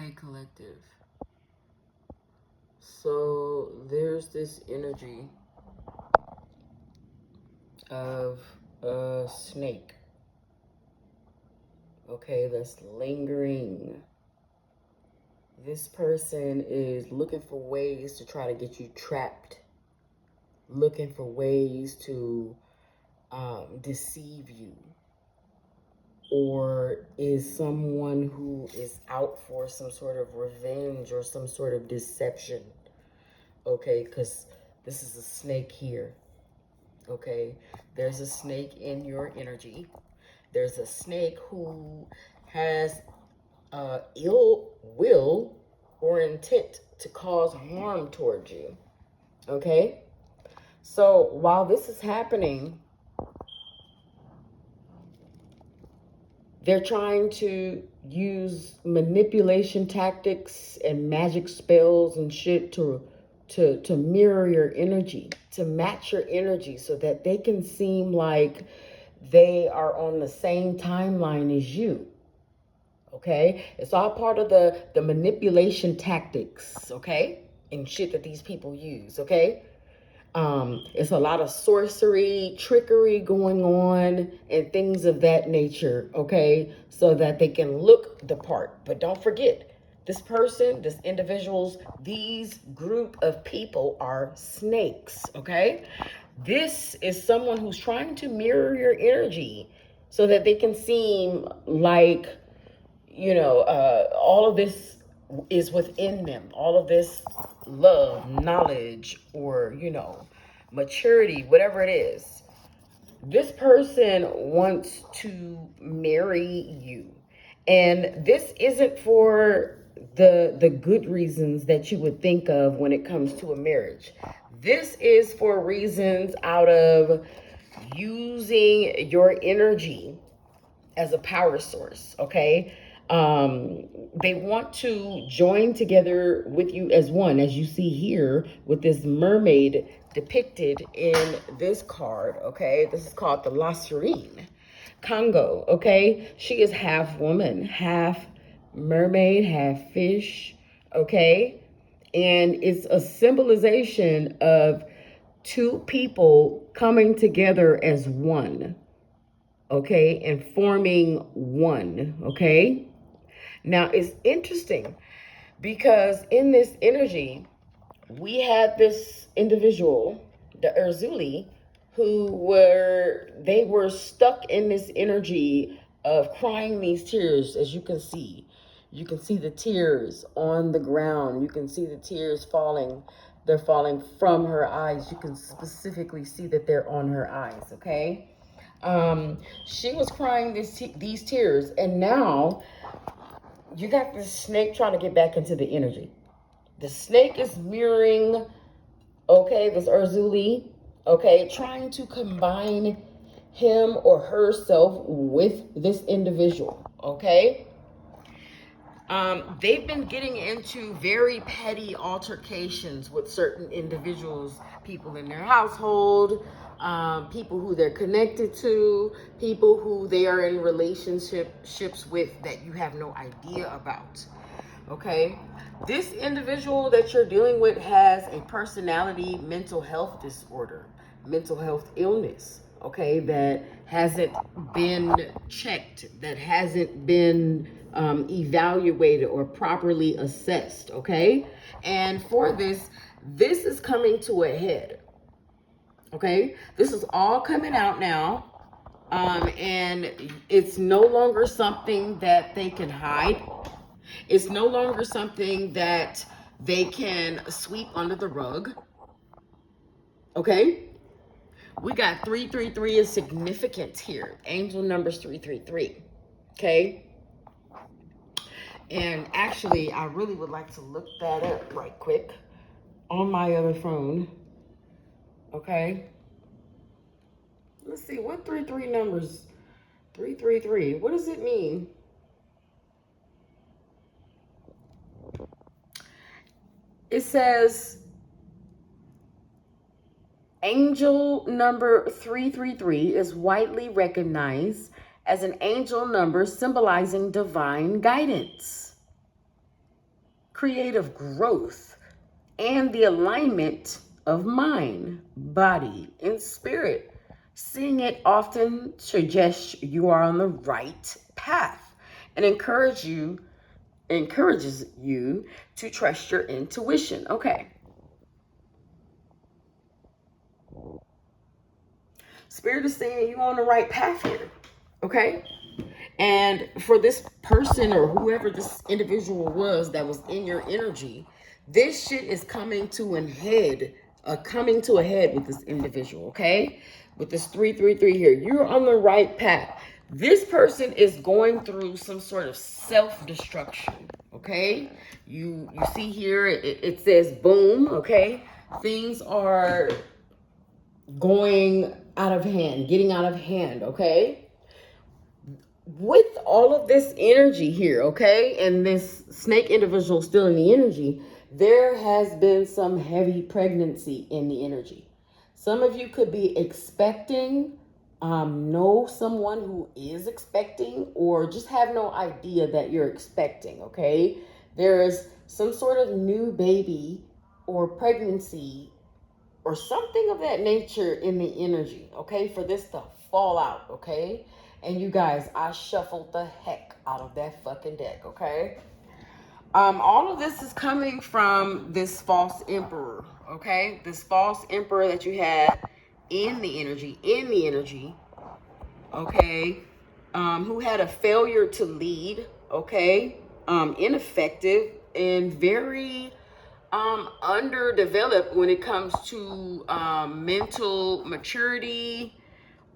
Okay, collective. So there's this energy of a snake, okay, that's lingering. This person is looking for ways to try to get you trapped, looking for ways to deceive you, or is someone who is out for some sort of revenge or some sort of deception, okay, because this is a snake here, okay? There's a snake in your energy. There's a snake who has ill will or intent to cause harm towards you, okay? So while this is happening, they're trying to use manipulation tactics and magic spells and shit to mirror your energy, to match your energy so that they can seem like they are on the same timeline as you. Okay? It's all part of the manipulation tactics, okay? And shit that these people use, okay? It's a lot of sorcery, trickery going on, and things of that nature, okay? So that they can look the part. But don't forget, this person, this individuals, these group of people are snakes, okay? This is someone who's trying to mirror your energy so that they can seem like, all of this is within them. All of this love, knowledge, or, maturity, whatever it is. This person wants to marry you. And this isn't for the good reasons that you would think of when it comes to a marriage. This is for reasons out of using your energy as a power source, okay? They want to join together with you as one, as you see here with this mermaid depicted in this card, okay? This is called the La Serene Congo, okay? She is half woman, half mermaid, half fish, okay? And it's a symbolization of two people coming together as one, okay, and forming one, okay? Now, it's interesting because in this energy, we had this individual, the Erzuli, they were stuck in this energy of crying these tears, as you can see. You can see the tears on the ground. You can see the tears falling. They're falling from her eyes. You can specifically see that they're on her eyes, okay? She was crying these tears, and now you got this snake trying to get back into the energy. The snake is mirroring, okay, this Erzuli, okay, trying to combine him or herself with this individual, okay? They've been getting into very petty altercations with certain individuals, people in their household, people who they're connected to, people who they are in relationships with that you have no idea about. Okay? This individual that you're dealing with has a personality mental health disorder, mental health illness, okay, that hasn't been checked, that hasn't been evaluated or properly assessed, okay? And for this is coming to a head, okay? This is all coming out now. And it's no longer something that they can hide. It's no longer something that they can sweep under the rug. Okay? We got 333 is significant here. Angel numbers 333. Okay? And actually, I really would like to look that up right quick on my other phone. Okay? Let's see, what 33 numbers? 333. What does it mean? It says angel number 333 is widely recognized as an angel number symbolizing divine guidance. creative growth, and the alignment of mind, body, and spirit. Seeing it often suggests you are on the right path and encourages you to trust your intuition. Okay. Spirit is saying you're on the right path here. Okay. And for this person or whoever this individual was that was in your energy, this shit is coming to a head with this individual, okay? With this 333 here, you're on the right path. This person is going through some sort of self-destruction, okay? You see here, it says boom, okay? Things are going out of hand, getting out of hand, okay? With all of this energy here, okay, and this snake individual still in the energy, there has been some heavy pregnancy in the energy. Some of you could be expecting, know someone who is expecting, or just have no idea that you're expecting, okay? There is some sort of new baby or pregnancy or something of that nature in the energy, okay, for this to fall out, okay? And you guys, I shuffled the heck out of that fucking deck, okay? All of this is coming from this false emperor, okay? This false emperor that you had in the energy, okay? Who had a failure to lead, okay? Ineffective and very underdeveloped when it comes to mental maturity,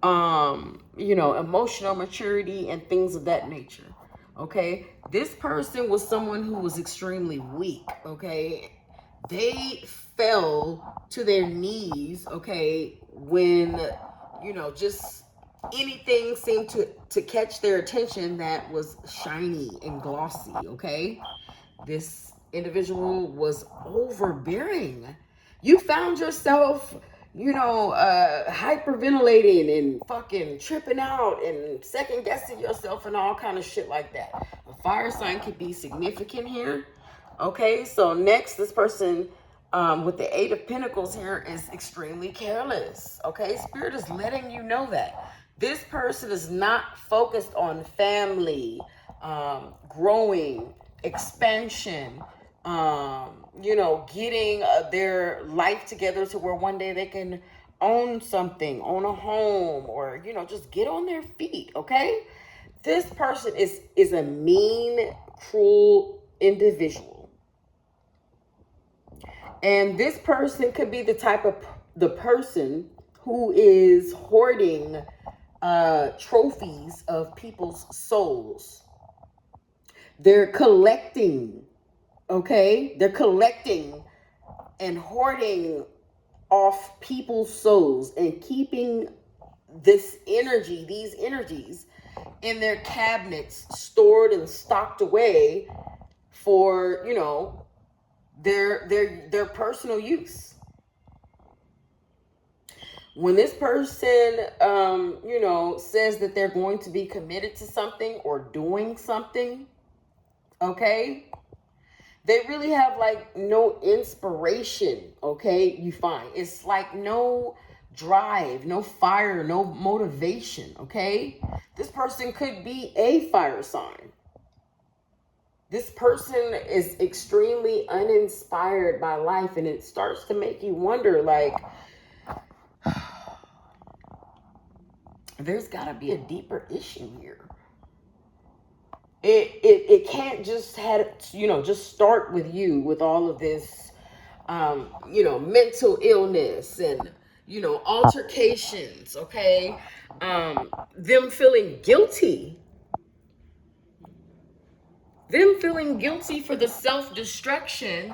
emotional maturity and things of that nature. Okay. This person was someone who was extremely weak. Okay. They fell to their knees. Okay. When, just anything seemed to catch their attention that was shiny and glossy. Okay. This individual was overbearing. You found yourself hyperventilating and fucking tripping out and second guessing yourself and all kind of shit like that. A fire sign could be significant here. Okay, so next, this person with the 8 of Pentacles here is extremely careless. Okay, Spirit is letting you know that this person is not focused on family, growing, expansion, getting their life together to where one day they can own something, own a home, or, just get on their feet, okay? This person is a mean, cruel individual. And this person could be the person who is hoarding trophies of people's souls. They're collecting. Okay, they're collecting and hoarding off people's souls and keeping these energies in their cabinets, stored and stocked away for, their personal use. When this person, says that they're going to be committed to something or doing something, okay, they really have like no inspiration, okay? You find it's like no drive, no fire, no motivation, okay? This person could be a fire sign. This person is extremely uninspired by life, and it starts to make you wonder, like, there's got to be a deeper issue here. It can't just just start with you with all of this, mental illness and, altercations, okay? Them feeling guilty for the self-destruction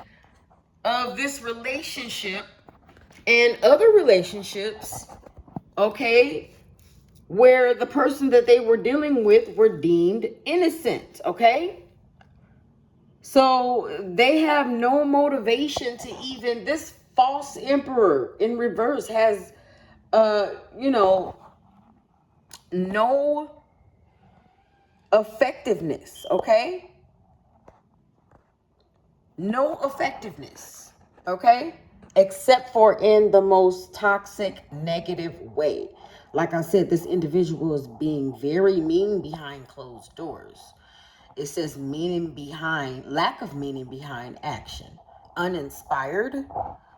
of this relationship and other relationships, okay? Where the person that they were dealing with were deemed innocent, okay? So they have no motivation to even, this false emperor in reverse has, no effectiveness, okay? no effectiveness, okay? Except for in the most toxic, negative way. Like I said, this individual is being very mean behind closed doors. It says lack of meaning behind action. Uninspired.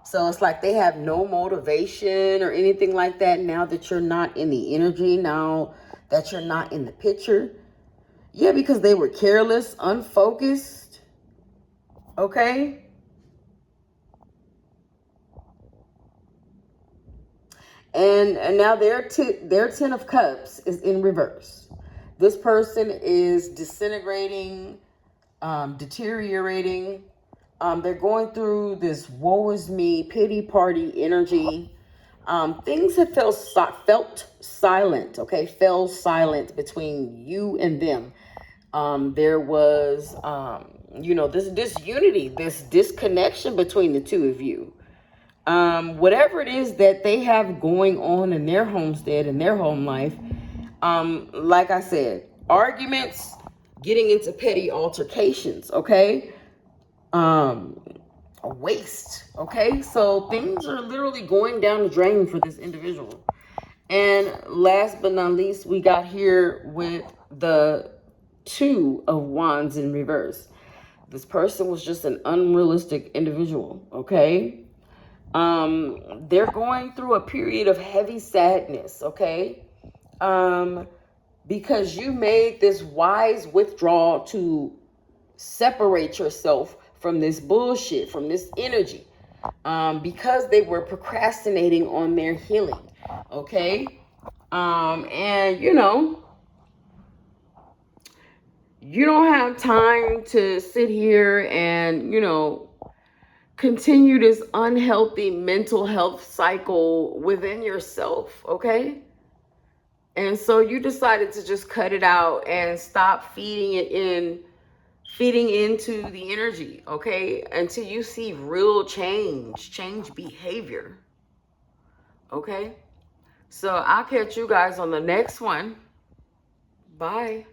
So it's like they have no motivation or anything like that now that you're not in the energy, now that you're not in the picture. Yeah, because they were careless, unfocused. Okay? And now their 10 of cups is in reverse. This person is disintegrating, deteriorating. They're going through this woe is me, pity party energy. Things have felt silent, okay? Fell silent between you and them. There was, this disunity, this disconnection between the two of you. Whatever it is that they have going on in their homestead, in their home life, like I said, arguments, getting into petty altercations, okay? Waste, okay? So things are literally going down the drain for this individual. And last but not least, we got here with the 2 of Wands in reverse. This person was just an unrealistic individual, okay? They're going through a period of heavy sadness, okay? Because you made this wise withdrawal to separate yourself from this bullshit, from this energy, because they were procrastinating on their healing, okay? And you don't have time to sit here and, continue this unhealthy mental health cycle within yourself, okay? And so you decided to just cut it out and stop feeding into the energy, okay? Until you see real change behavior, okay? So I'll catch you guys on the next one. Bye.